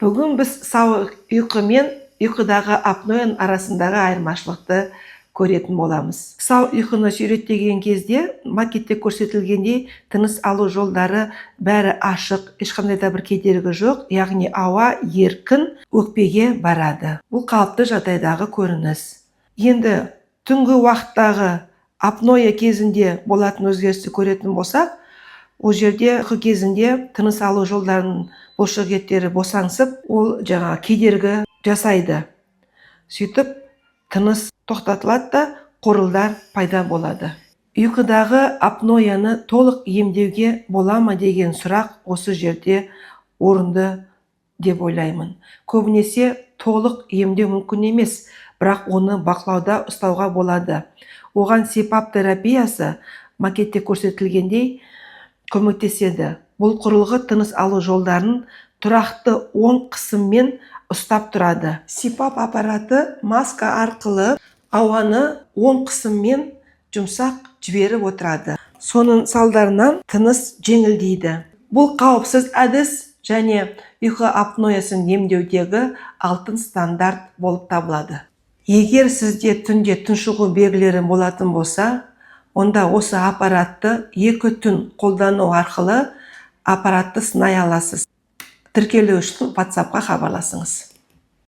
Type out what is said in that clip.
Бүгін біз сау ұйқы мен ұйқыдағы апнояның арасындағы айырмашылықты көретін боламыз. Сау ұйқыны суреттеген кезде макетте көрсетілгендей тыныс алу жолдары бәрі ашық, ешқандай да бір кедергі жоқ, яғни ауа еркін өкпеге барады. Бұл қалыпты жағдайдағы көрініс. Енді түнгі уақыттағы апноя кезінде болатын өзгерісті көретін болсақ, ол жерде ұйқы кезінде тыныс алу жолдарының бұлшықеттері босаңсып, ол кедергі жасайды. Сөйтіп, тыныс тоқтатылады да қорылдар пайда болады. Ұйқыдағы апнояны толық емдеуге бола ма деген сұрақ осы жерде орынды деп ойлаймын. Көбінесе толық емдеу мүмкін емес, бірақ оны бақылауда ұстауға болады. Оған сипап терапиясы макетте көрсетілгендей көмектеседі. Бұл құрылғы тыныс алу жолдарын тұрақты оң қысыммен ұстап тұрады. Сипап аппараты маска арқылы ауаны оң қысыммен жұмсақ жіберіп отырады. Соның салдарынан тыныс жеңілдейді. Бұл қауіпсіз әдіс және ұйқы апноясын емдеудегі алтын стандарт болып табылады. Егер сізде түнде тұншығу белгілері болатын болса, онда осы аппаратты 2 түн қолдану арқылы аппаратты сынай аласыз. Тіркелу үшін WhatsApp-қа хабарласыңыз.